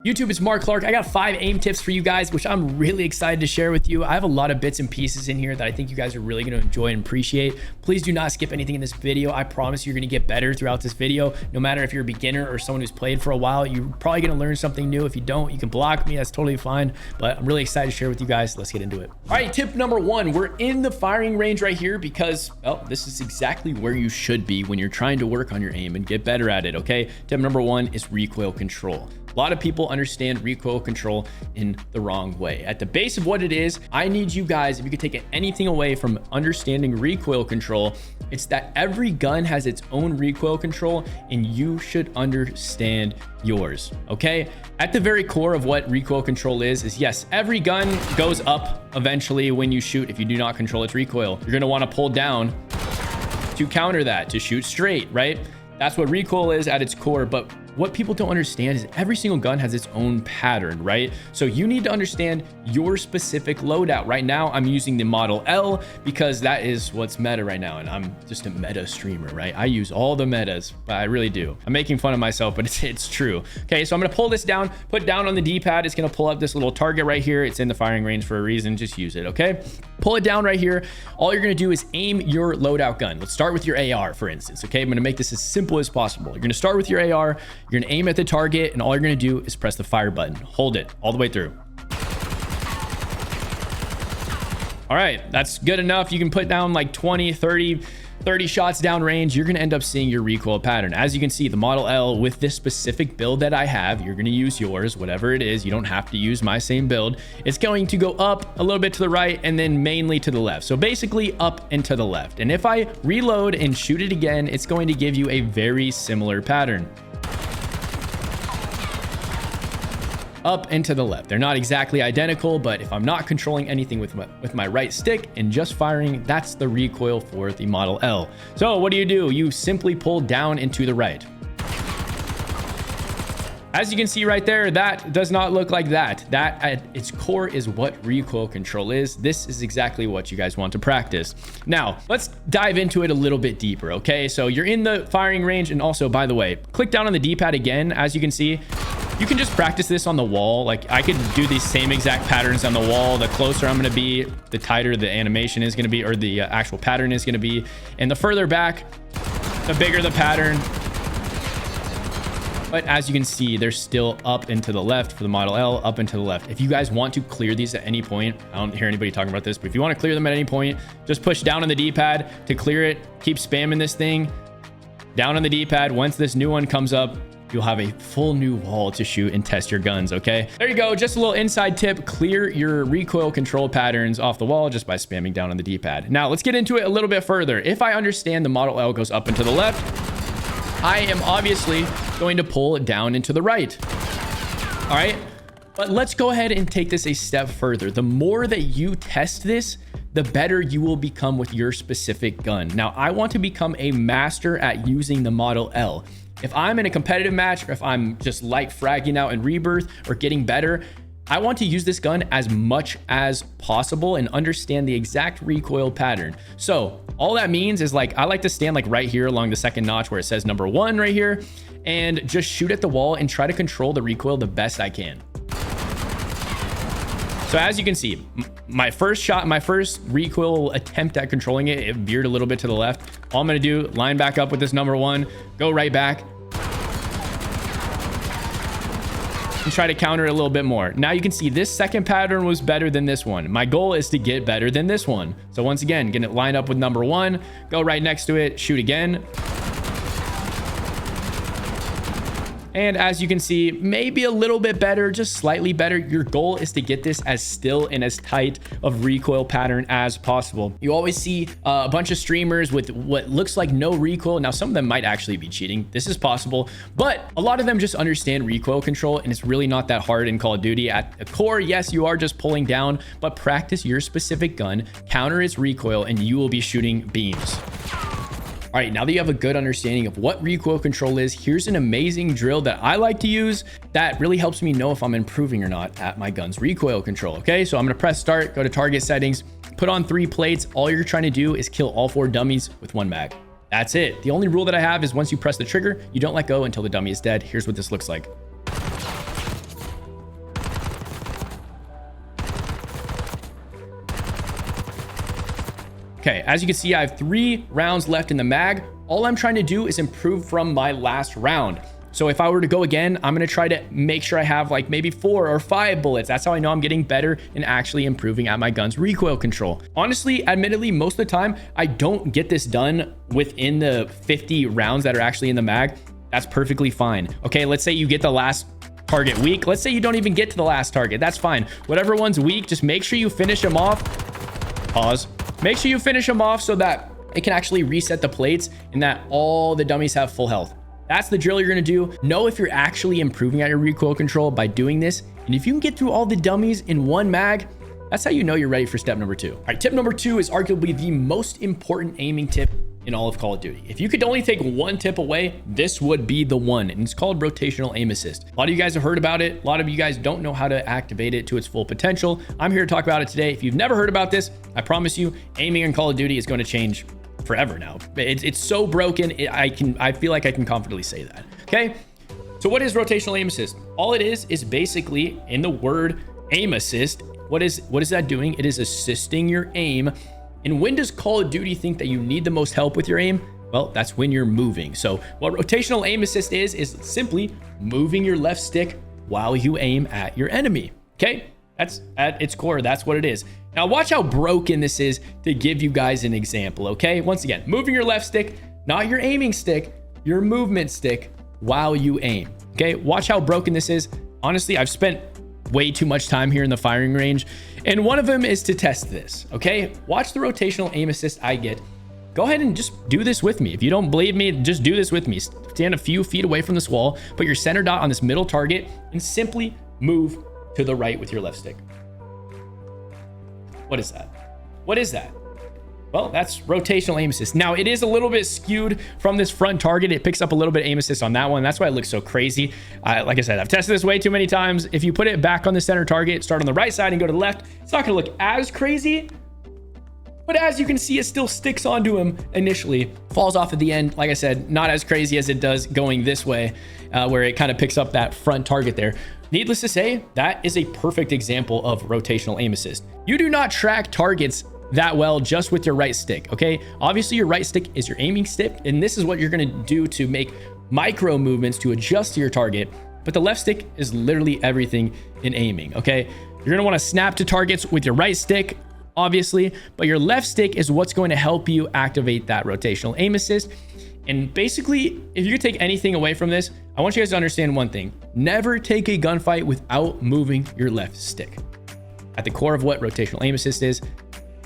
YouTube, it's MarkClarkk. I got 5 aim tips for you guys, which I'm really excited to share with you. I have a lot of bits and pieces in here that I think you guys are really going to enjoy and appreciate. Please do not skip anything in this video. I promise you're going to get better throughout this video. No matter if you're a beginner or someone who's played for a while, you're probably going to learn something new. If you don't, you can block me. That's totally fine. But I'm really excited to share with you guys. Let's get into it. All right, tip number 1. We're in the firing range right here because, well, this is exactly where you should be when you're trying to work on your aim and get better at it, okay? Tip number 1 is recoil control. A lot of people understand recoil control in the wrong way. At the base of what it is, I need you guys, if you could take anything away from understanding recoil control, it's that every gun has its own recoil control and you should understand yours, okay? At the very core of what recoil control is yes, every gun goes up eventually when you shoot if you do not control its recoil. You're gonna wanna pull down to counter that, to shoot straight, right? That's what recoil is at its core. But what people don't understand is every single gun has its own pattern, right? So you need to understand your specific loadout. Right now, I'm using the Model L because that is what's meta right now. And I'm just a meta streamer, right? I use all the metas, but I really do. I'm making fun of myself, but it's true. Okay, so I'm gonna pull this down, put down on the D-pad. It's gonna pull up this little target right here. It's in the firing range for a reason. Just use it, okay? Pull it down right here. All you're gonna do is aim your loadout gun. Let's start with your AR, for instance, okay? I'm gonna make this as simple as possible. You're gonna start with your AR, you're gonna aim at the target, and all you're gonna do is press the fire button. Hold it all the way through. All right, that's good enough. You can put down like 20, 30 shots down range. You're gonna end up seeing your recoil pattern. As you can see, the Model L with this specific build that I have, you're gonna use yours, whatever it is. You don't have to use my same build. It's going to go up a little bit to the right and then mainly to the left. So basically up and to the left. And if I reload and shoot it again, it's going to give you a very similar pattern. Up and to the left. They're not exactly identical, but if I'm not controlling anything with my right stick and just firing, that's the recoil for the Model L. So what do? You simply pull down and to the right. As you can see right there, that does not look like that. That at its core is what recoil control is. This is exactly what you guys want to practice. Now, let's dive into it a little bit deeper, okay? So you're in the firing range, and also, by the way, click down on the D-pad again. As you can see, you can just practice this on the wall. Like, I could do these same exact patterns on the wall. The closer I'm gonna be, the tighter the animation is gonna be, or the actual pattern is gonna be. And the further back, the bigger the pattern. But as you can see, they're still up and to the left for the Model L, up and to the left. If you guys want to clear these at any point, I don't hear anybody talking about this, but if you want to clear them at any point, just push down on the D-pad to clear it. Keep spamming this thing down on the D-pad. Once this new one comes up, you'll have a full new wall to shoot and test your guns, okay? There you go. Just a little inside tip. Clear your recoil control patterns off the wall just by spamming down on the D-pad. Now, let's get into it a little bit further. If I understand the Model L goes up and to the left, I am obviously going to pull it down and to the right. All right, but let's go ahead and take this a step further. The more that you test this, the better you will become with your specific gun. Now, I want to become a master at using the Model L. If I'm in a competitive match, or if I'm just like fragging out in Rebirth or getting better, I want to use this gun as much as possible and understand the exact recoil pattern. So all that means is, like, I like to stand like right here along the second notch where it says number 1 right here, and just shoot at the wall and try to control the recoil the best I can. So as you can see, my first shot, my first recoil attempt at controlling it, it veered a little bit to the left. All I'm gonna do, line back up with this number 1, go right back, and try to counter it a little bit more. Now you can see this second pattern was better than this one. My goal is to get better than this one. So once again, gonna line up with number 1, go right next to it, shoot again. And as you can see, maybe a little bit better, just slightly better. Your goal is to get this as still and as tight of recoil pattern as possible. You always see a bunch of streamers with what looks like no recoil. Now, some of them might actually be cheating. This is possible, but a lot of them just understand recoil control, and it's really not that hard in Call of Duty. At the core, yes, you are just pulling down, but practice your specific gun, counter its recoil, and you will be shooting beams. All right, now that you have a good understanding of what recoil control is, here's an amazing drill that I like to use that really helps me know if I'm improving or not at my gun's recoil control, okay? So I'm gonna press start, go to target settings, put on 3 plates. All you're trying to do is kill all 4 dummies with 1 mag. That's it. The only rule that I have is once you press the trigger, you don't let go until the dummy is dead. Here's what this looks like. Okay, as you can see, I have 3 rounds left in the mag. All I'm trying to do is improve from my last round. So if I were to go again, I'm going to try to make sure I have like maybe 4 or 5 bullets. That's how I know I'm getting better and actually improving at my gun's recoil control. Honestly, admittedly, most of the time, I don't get this done within the 50 rounds that are actually in the mag. That's perfectly fine. Okay, let's say you get the last target weak. Let's say you don't even get to the last target. That's fine. Whatever one's weak, just make sure you finish them off. Pause. Make sure you finish them off so that it can actually reset the plates and that all the dummies have full health. That's the drill you're going to do. Know if you're actually improving at your recoil control by doing this. And if you can get through all the dummies in one mag, that's how you know you're ready for step number 2. All right, tip number 2 is arguably the most important aiming tip in all of Call of Duty. If you could only take one tip away, this would be the one, and it's called rotational aim assist. A lot of you guys have heard about it. A lot of you guys don't know how to activate it to its full potential. I'm here to talk about it today. If you've never heard about this, I promise you, aiming in Call of Duty is going to change forever now. It's so broken. I feel like I can confidently say that. Okay. So what is rotational aim assist? All it is basically in the word aim assist. What is that doing? It is assisting your aim. And when does Call of Duty think that you need the most help with your aim? Well, that's when you're moving. So what rotational aim assist is simply moving your left stick while you aim at your enemy. Okay. That's at its core. That's what it is. Now watch how broken this is to give you guys an example. Okay. Once again, moving your left stick, not your aiming stick, your movement stick while you aim. Okay. Watch how broken this is. Honestly, I've spent way too much time here in the firing range, and one of them is to test this. Okay. Watch the rotational aim assist I get. Go ahead and just do this with me. If you don't believe me, just do this with me. Stand a few feet away from this wall, put your center dot on this middle target, and simply move to the right with your left stick. What is that? What is that? Well, that's rotational aim assist. Now, it is a little bit skewed from this front target. It picks up a little bit of aim assist on that one. That's why it looks so crazy. Like I said, I've tested this way too many times. If you put it back on the center target, start on the right side and go to the left, it's not going to look as crazy. But as you can see, it still sticks onto him initially, falls off at the end. Like I said, not as crazy as it does going this way, where it kind of picks up that front target there. Needless to say, that is a perfect example of rotational aim assist. You do not track targets that well just with your right stick, okay? Obviously, your right stick is your aiming stick, and this is what you're gonna do to make micro movements to adjust to your target. But the left stick is literally everything in aiming, okay? You're gonna wanna snap to targets with your right stick, obviously, but your left stick is what's going to help you activate that rotational aim assist. And basically, if you could take anything away from this, I want you guys to understand one thing. Never take a gunfight without moving your left stick. At the core of what rotational aim assist is,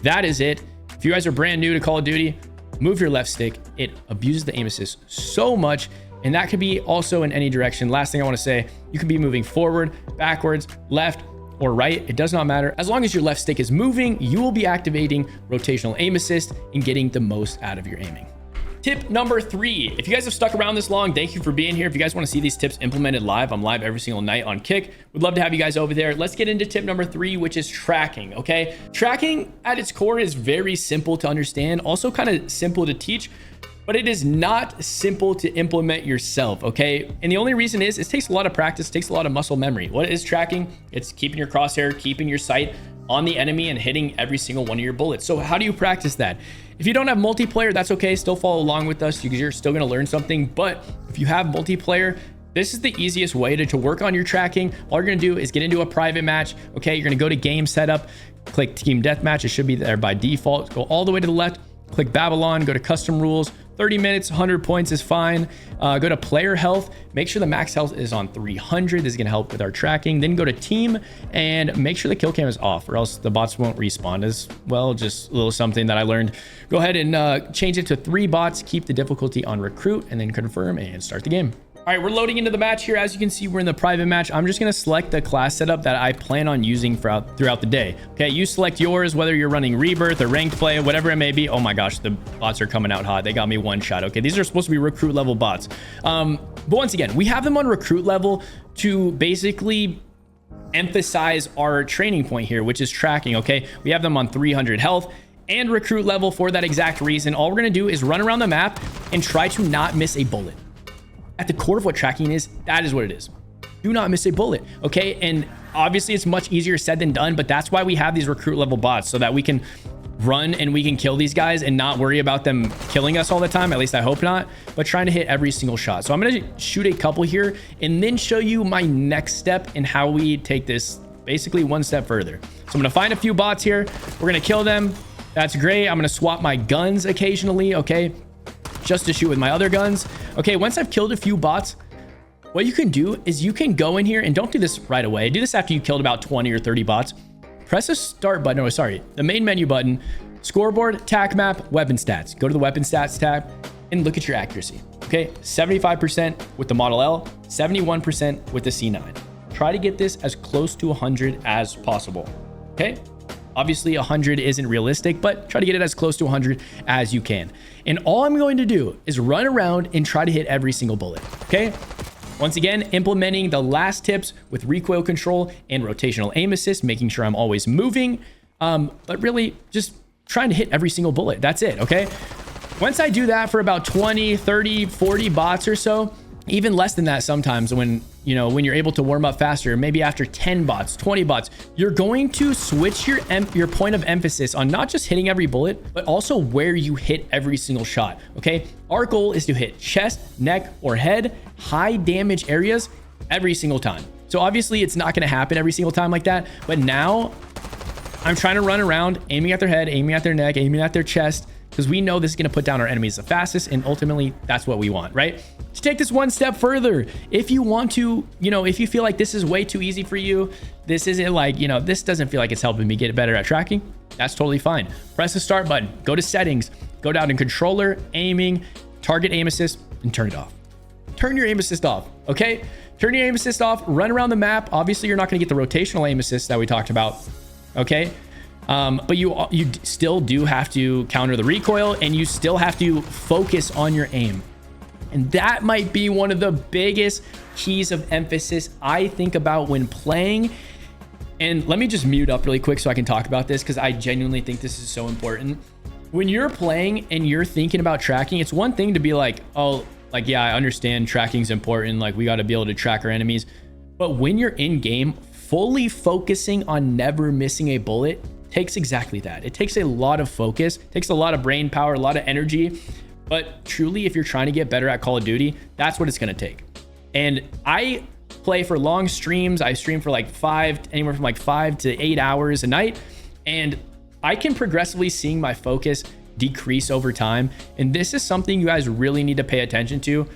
that is it. If you guys are brand new to Call of Duty, move your left stick. It abuses the aim assist so much, and that could be also in any direction. Last thing I want to say, you could be moving forward, backwards, left, or right. It does not matter. As long as your left stick is moving, you will be activating rotational aim assist and getting the most out of your aiming. Tip number 3. If you guys have stuck around this long, thank you for being here. If you guys want to see these tips implemented live, I'm live every single night on Kick. Would love to have you guys over there. Let's get into tip number 3, which is tracking, okay? Tracking at its core is very simple to understand, also kind of simple to teach, but it is not simple to implement yourself, okay? And the only reason is it takes a lot of practice, takes a lot of muscle memory. What is tracking? It's keeping your crosshair, keeping your sight on the enemy and hitting every single one of your bullets. So how do you practice that? If you don't have multiplayer, that's okay. Still follow along with us because you're still going to learn something. But if you have multiplayer, this is the easiest way to work on your tracking. All you're going to do is get into a private match. Okay, you're going to go to game setup, click team deathmatch. It should be there by default. Go all the way to the left, click Babylon, go to custom rules. 30 minutes, 100 points is fine. Go to player health. Make sure the max health is on 300. This is going to help with our tracking. Then go to team and make sure the kill cam is off or else the bots won't respawn as well. Just a little something that I learned. Go ahead and change it to 3 bots. Keep the difficulty on recruit and then confirm and start the game. All right, we're loading into the match here. As you can see, we're in the private match. I'm just going to select the class setup that I plan on using throughout the day. Okay, you select yours, whether you're running Rebirth or ranked play, whatever it may be. Oh my gosh, the bots are coming out hot. They got me one shot. Okay, these are supposed to be recruit level bots. But once again, we have them on recruit level to basically emphasize our training point here, which is tracking. Okay, we have them on 300 health and recruit level for that exact reason. All we're going to do is run around the map and try to not miss a bullet. At the core of what tracking is, that is what it is. Do not miss a bullet, okay? And obviously it's much easier said than done, but that's why we have these recruit level bots so that we can run and we can kill these guys and not worry about them killing us all the time. At least I hope not, but trying to hit every single shot. So I'm going to shoot a couple here and then show you my next step in how we take this basically one step further. So I'm going to find a few bots here. We're going to kill them. That's great. I'm going to swap my guns occasionally. Okay. Just to shoot with my other guns. Okay. Once I've killed a few bots, what you can do is you can go in here and don't do this right away. Do this after you killed about 20 or 30 bots. Press the start button. Oh, sorry. The main menu button, scoreboard, attack map, weapon stats. Go to the weapon stats tab and look at your accuracy. Okay. 75% with the Model L, 71% with the C9. Try to get this as close to 100 as possible. Okay. Obviously 100 isn't realistic, but try to get it as close to 100 as you can. And all I'm going to do is run around and try to hit every single bullet. Okay. Once again, implementing the last tips with recoil control and rotational aim assist, making sure I'm always moving, but really just trying to hit every single bullet. That's it. Okay. Once I do that for about 20, 30, 40 bots or so, even less than that sometimes when you're able to warm up faster, maybe after 10 bots, 20 bots, you're going to switch your point of emphasis on not just hitting every bullet, but also where you hit every single shot. Okay. Our goal is to hit chest, neck, or head, high damage areas every single time. So obviously it's not going to happen every single time like that. But now I'm trying to run around, aiming at their head, aiming at their neck, aiming at their chest, because we know this is going to put down our enemies the fastest. And ultimately that's what we want, right? To take this one step further, if you want to, if you feel like this is way too easy for you, this isn't like, this doesn't feel like it's helping me get better at tracking, that's totally fine. Press the start button, go to settings, go down in controller, aiming, target aim assist, and turn it off. Turn your aim assist off. Okay. Turn your aim assist off, run around the map. Obviously you're not going to get the rotational aim assist that we talked about. Okay. But you still do have to counter the recoil and you still have to focus on your aim. And that might be one of the biggest keys of emphasis I think about when playing. And let me just mute up really quick so I can talk about this, because I genuinely think this is so important. When you're playing and you're thinking about tracking, it's one thing to be like, oh, like, yeah, I understand tracking's important. Like, we got to be able to track our enemies. But when you're in game, fully focusing on never missing a bullet takes exactly that. It takes a lot of focus, takes a lot of brain power, a lot of energy. But truly, if you're trying to get better at Call of Duty, that's what it's going to take. And I play for long streams. I stream for like anywhere from like 5 to 8 hours a night. And I can progressively seeing my focus decrease over time. And this is something you guys really need to pay attention to.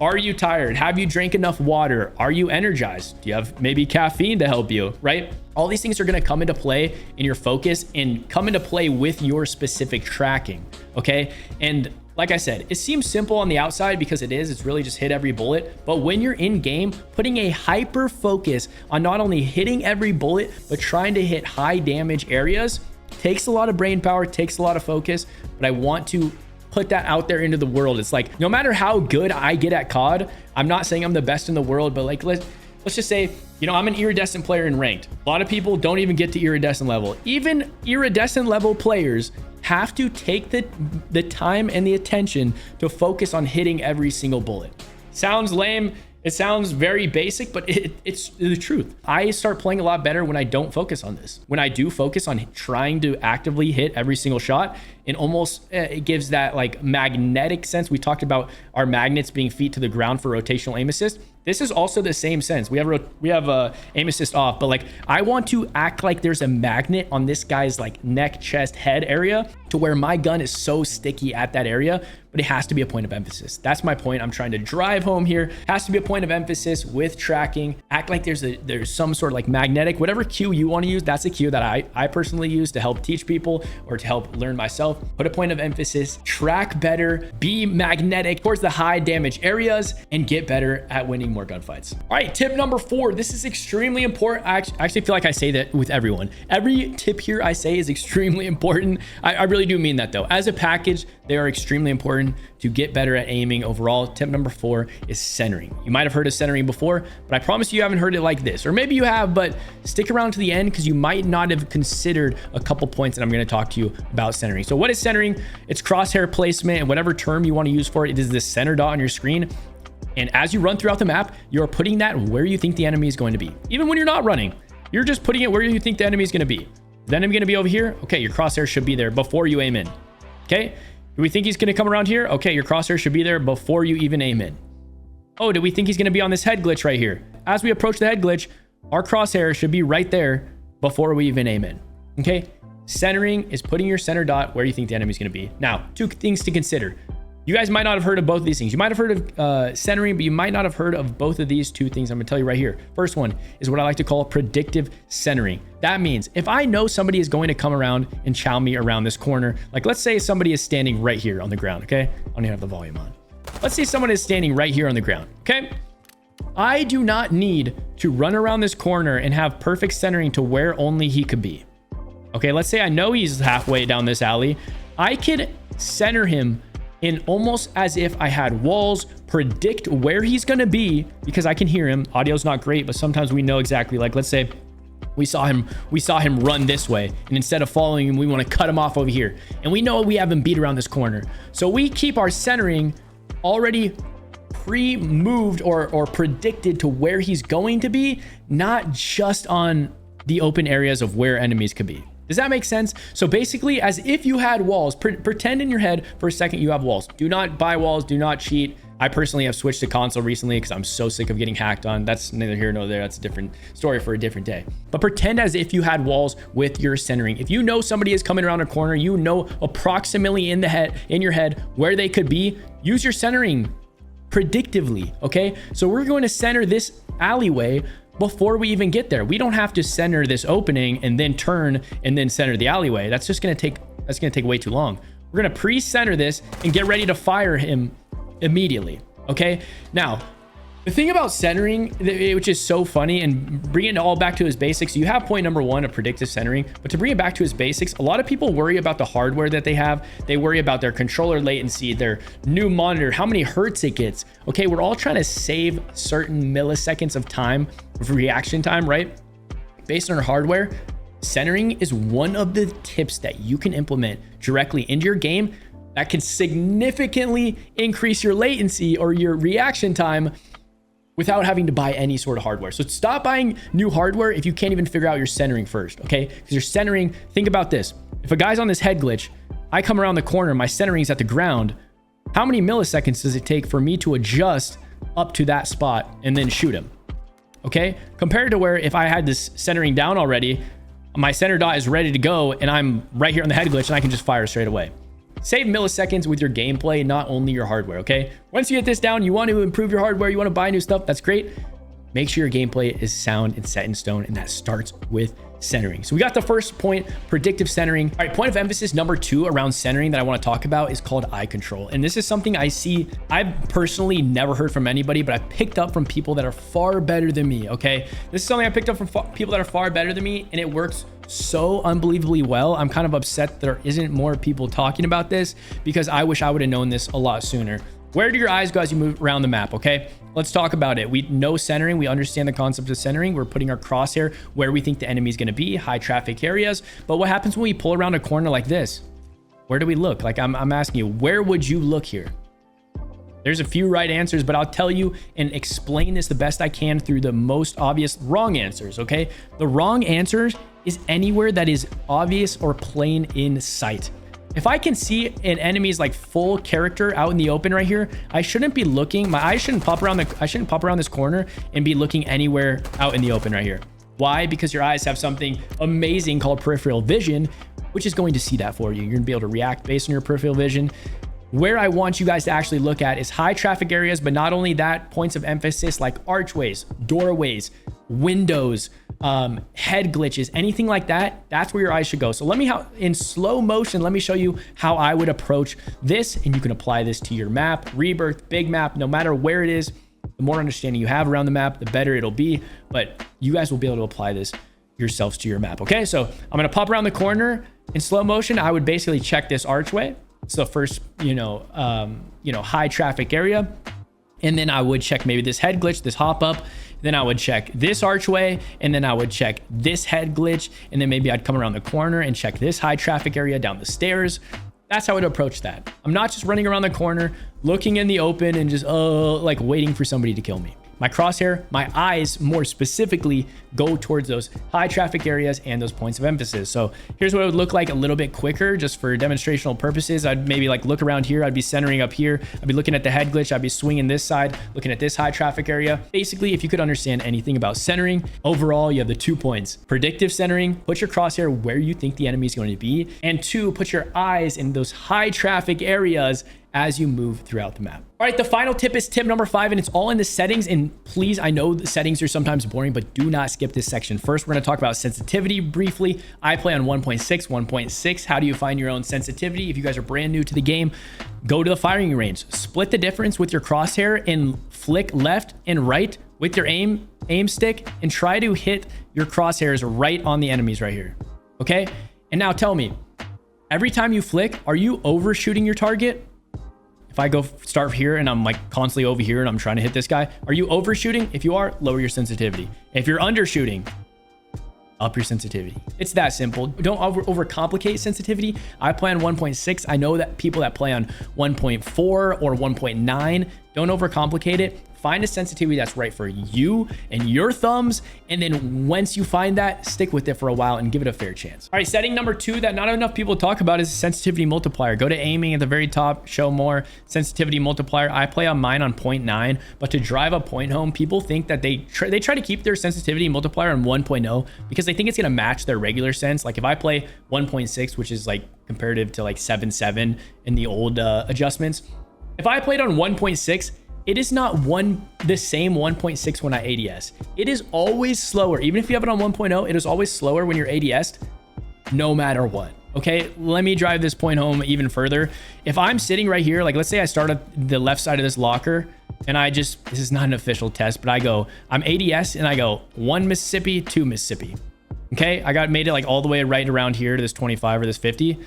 Are you tired? Have you drank enough water? Are you energized? Do you have maybe caffeine to help you, right? All these things are going to come into play in your focus and come into play with your specific tracking. Okay. And like I said, it seems simple on the outside because it is. It's really just hit every bullet. But when you're in game, putting a hyper focus on not only hitting every bullet, but trying to hit high damage areas takes a lot of brain power, takes a lot of focus. But I want to put that out there into the world. It's like, no matter how good I get at COD, I'm not saying I'm the best in the world, but like, let's just say, I'm an iridescent player in ranked. A lot of people don't even get to iridescent level. Even iridescent level players have to take the time and the attention to focus on hitting every single bullet. Sounds lame. It sounds very basic, but it's the truth. I start playing a lot better when I don't focus on this. When I do focus on trying to actively hit every single shot, and almost it gives that like magnetic sense. We talked about our magnets being feet to the ground for rotational aim assist. This is also the same sense. We have aim assist off, but like I want to act like there's a magnet on this guy's like neck, chest, head area to where my gun is so sticky at that area, but it has to be a point of emphasis. That's my point I'm trying to drive home here. It has to be a point of emphasis with tracking. Act like there's some sort of like magnetic, whatever cue you want to use. That's a cue that I personally use to help teach people or to help learn myself. Put a point of emphasis, track better, be magnetic towards the high damage areas, and get better at winning more gunfights. All right, tip number 4. This is extremely important. I actually feel like I say that with everyone. Every tip here I say is extremely important. I really do mean that though. As a package, they are extremely important to get better at aiming overall. Tip number 4 is centering. You might have heard of centering before, but I promise you haven't heard it like this. Or maybe you have, but stick around to the end because you might not have considered a couple points that I'm going to talk to you about centering. So what is centering? It's crosshair placement, and whatever term you want to use for it, it is the center dot on your screen. And as you run throughout the map, you're putting that where you think the enemy is going to be. Even when you're not running, you're just putting it where you think the enemy is going to be. Then I'm going to be over here. Okay, your crosshair should be there before you aim in. Okay. Do we think he's going to come around here? Okay, your crosshair should be there before you even aim in. Oh, do we think he's going to be on this head glitch right here? As we approach the head glitch, our crosshair should be right there before we even aim in. Okay. Centering is putting your center dot where you think the enemy is going to be. Now, two things to consider. You guys might not have heard of both of these things. You might have heard of centering, but you might not have heard of both of these two things I'm going to tell you right here. First one is what I like to call predictive centering. That means if I know somebody is going to come around and chow me around this corner, like let's say somebody is standing right here on the ground, okay? I don't even have the volume on. Let's say someone is standing right here on the ground, okay? I do not need to run around this corner and have perfect centering to where only he could be. Okay, let's say I know he's halfway down this alley. I could center him in almost as if I had walls, predict where he's gonna be because I can hear him. Audio's not great, but sometimes we know exactly. Like let's say we saw him run this way, and instead of following him, we want to cut him off over here. And we know we have him beat around this corner. So we keep our centering already pre-moved or predicted to where he's going to be, not just on the open areas of where enemies could be. Does that make sense? So basically, as if you had walls, pretend in your head for a second you have walls. Do not buy walls. Do not cheat. I personally have switched to console recently because I'm so sick of getting hacked on. That's neither here nor there. That's a different story for a different day. But pretend as if you had walls with your centering. If you know somebody is coming around a corner, you know approximately in your head where they could be, use your centering predictively, okay? So we're going to center this alleyway before we even get there. We don't have to center this opening and then turn and then center the alleyway. That's going to take way too long. We're going to pre-center this and get ready to fire him immediately. Okay. Now, the thing about centering, which is so funny, and bringing it all back to his basics, you have point number one of predictive centering, but to bring it back to his basics, a lot of people worry about the hardware that they have. They worry about their controller latency, their new monitor, how many hertz it gets. Okay, we're all trying to save certain milliseconds of time, of reaction time, right? Based on our hardware, centering is one of the tips that you can implement directly into your game that can significantly increase your latency or your reaction time without having to buy any sort of hardware. So stop buying new hardware if you can't even figure out your centering first, okay? Because your centering, think about this. If a guy's on this head glitch, I come around the corner, my centering is at the ground. How many milliseconds does it take for me to adjust up to that spot and then shoot him? Okay? Compared to where if I had this centering down already, my center dot is ready to go and I'm right here on the head glitch and I can just fire straight away. Save milliseconds with your gameplay, not only your hardware, okay? Once you get this down, you want to improve your hardware, you want to buy new stuff, that's great. Make sure your gameplay is sound and set in stone, and that starts with centering. So we got the first point, predictive centering. All right, point of emphasis number two around centering that I want to talk about is called eye control. And this is something I've personally never heard from anybody, but I picked up from people that are far better than me, okay? This is something I picked up from people that are far better than me, and it works so unbelievably well. I'm kind of upset there isn't more people talking about this because I wish I would have known this a lot sooner. Where do your eyes go as you move around the map, okay? Let's talk about it. We know centering. We understand the concept of centering. We're putting our crosshair where we think the enemy is going to be, high traffic areas. But what happens when we pull around a corner like this? Where do we look? Like I'm asking you, where would you look here? There's a few right answers, but I'll tell you and explain this the best I can through the most obvious wrong answers, okay? The wrong answers is anywhere that is obvious or plain in sight. If I can see an enemy's like full character out in the open right here, I shouldn't be looking. My eyes shouldn't pop around this corner and be looking anywhere out in the open right here. Why? Because your eyes have something amazing called peripheral vision, which is going to see that for you. You're gonna be able to react based on your peripheral vision. Where I want you guys to actually look at is high traffic areas, but not only that, points of emphasis like archways, doorways, windows, head glitches, anything like that. That's where your eyes should go. So in slow motion, let me show you how I would approach this, and you can apply this to your map, rebirth, big map, no matter where it is. The more understanding you have around the map, the better it'll be, but you guys will be able to apply this yourselves to your map. Okay, so I'm gonna pop around the corner in slow motion. I would basically check this archway. It's the first, high traffic area. And then I would check maybe this head glitch, this hop up. Then I would check this archway, and then I would check this head glitch. And then maybe I'd come around the corner and check this high traffic area down the stairs. That's how I would approach that. I'm not just running around the corner, looking in the open and just like waiting for somebody to kill me. my crosshair, my eyes more specifically, go towards those high traffic areas and those points of emphasis. So here's what it would look like a little bit quicker, just for demonstrational purposes. I'd maybe like look around here. I'd be centering up here. I'd be looking at the head glitch. I'd be swinging this side, looking at this high traffic area. Basically, if you could understand anything about centering, overall, you have the 2 points. Predictive centering, put your crosshair where you think the enemy is going to be. And 2, put your eyes in those high traffic areas as you move throughout the map. All right, the final tip is tip number 5, and it's all in the settings. And please, I know the settings are sometimes boring, but do not skip this section. First, we're gonna talk about sensitivity briefly. I play on 1.6, 1.6. How do you find your own sensitivity? If you guys are brand new to the game, go to the firing range, split the difference with your crosshair and flick left and right with your aim stick and try to hit your crosshairs right on the enemies right here, okay? And now tell me, every time you flick, are you overshooting your target? If I go start here and I'm like constantly over here and I'm trying to hit this guy, are you overshooting? If you are, lower your sensitivity. If you're undershooting, up your sensitivity. It's that simple. Don't overcomplicate sensitivity. I play on 1.6. I know that people that play on 1.4 or 1.9, don't overcomplicate it. Find a sensitivity that's right for you and your thumbs. And then once you find that, stick with it for a while and give it a fair chance. All right, setting number 2 that not enough people talk about is sensitivity multiplier. Go to aiming at the very top, show more, sensitivity multiplier. I play on mine on 0.9, but to drive a point home, people think that they try to keep their sensitivity multiplier on 1.0 because they think it's gonna match their regular sense. Like if I play 1.6, which is like comparative to like 7.7 in the old adjustments, if I played on 1.6, it is not the same 1.6 when I ADS. It is always slower. Even if you have it on 1.0, it is always slower when you're ADS'd, no matter what. Okay, let me drive this point home even further. If I'm sitting right here, like let's say I start at the left side of this locker and this is not an official test, but I'm ADS and I go 1 Mississippi, 2 Mississippi. Okay, I made it like all the way right around here to this 25 or this 50.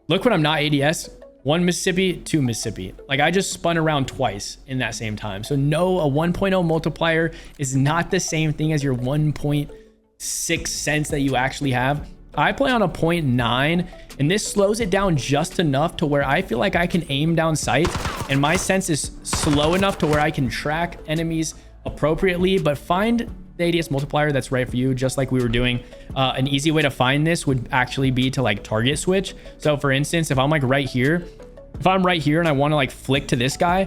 Look when I'm not ADS. 1 Mississippi, 2 Mississippi. Like I just spun around twice in that same time. So no, a 1.0 multiplier is not the same thing as your 1.6 cents that you actually have. I play on a 0.9 and this slows it down just enough to where I feel like I can aim down sight and my sense is slow enough to where I can track enemies appropriately, but find the ADS multiplier that's right for you, just like we were doing. An easy way to find this would actually be to like target switch. So for instance, if I'm like right here, if I'm right here and I want to like flick to this guy,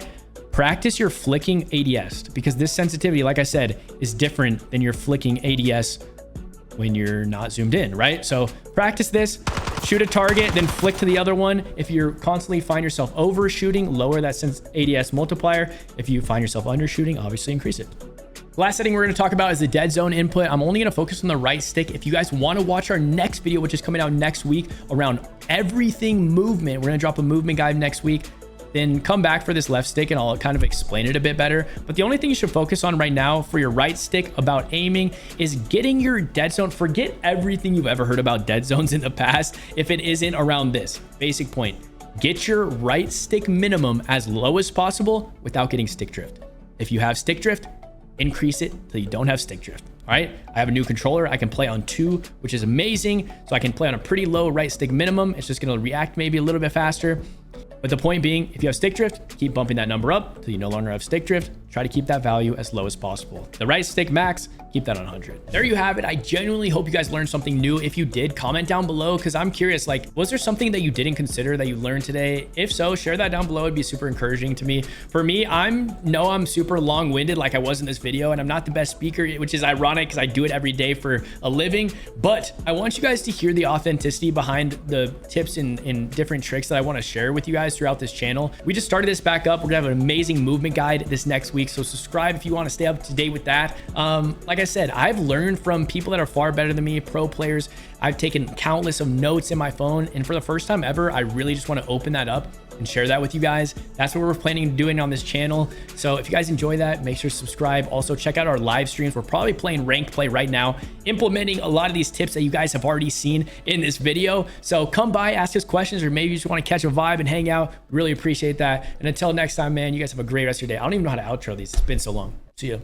practice your flicking ADS because this sensitivity, like I said, is different than your flicking ADS when you're not zoomed in, right? So practice this, shoot a target, then flick to the other one. If you constantly find yourself overshooting, lower that ADS multiplier. If you find yourself undershooting, obviously increase it. Last setting we're going to talk about is the dead zone input. I'm only going to focus on the right stick. If you guys want to watch our next video, which is coming out next week around everything movement, we're going to drop a movement guide next week, then come back for this left stick and I'll kind of explain it a bit better. But the only thing you should focus on right now for your right stick about aiming is getting your dead zone. Forget everything you've ever heard about dead zones in the past if it isn't around this basic point. Get your right stick minimum as low as possible without getting stick drift. If you have stick drift, increase it till you don't have stick drift. All right, I have a new controller. I can play on 2, which is amazing. So I can play on a pretty low right stick minimum. It's just going to react maybe a little bit faster. But the point being, if you have stick drift, keep bumping that number up till you no longer have stick drift. Try to keep that value as low as possible. The right stick max, keep that on 100. There you have it. I genuinely hope you guys learned something new. If you did, comment down below because I'm curious, like, was there something that you didn't consider that you learned today? If so, share that down below. It'd be super encouraging to me. For me, I'm super long-winded like I was in this video, and I'm not the best speaker, which is ironic because I do it every day for a living. But I want you guys to hear the authenticity behind the tips and different tricks that I want to share with you guys throughout this channel. We just started this back up. We're gonna have an amazing movement guide this next week, so subscribe if you want to stay up to date with that. Like I said, I've learned from people that are far better than me, pro players. I've taken countless of notes in my phone, and for the first time ever, I really just want to open that up and share that with you guys. That's what we're planning on doing on this channel. So if you guys enjoy that, make sure to subscribe. Also check out our live streams. We're probably playing ranked play right now, implementing a lot of these tips that you guys have already seen in this video. So come by, ask us questions, or maybe you just want to catch a vibe and hang out. Really appreciate that. And until next time, man, you guys have a great rest of your day. I don't even know how to outro these. It's been so long. See ya.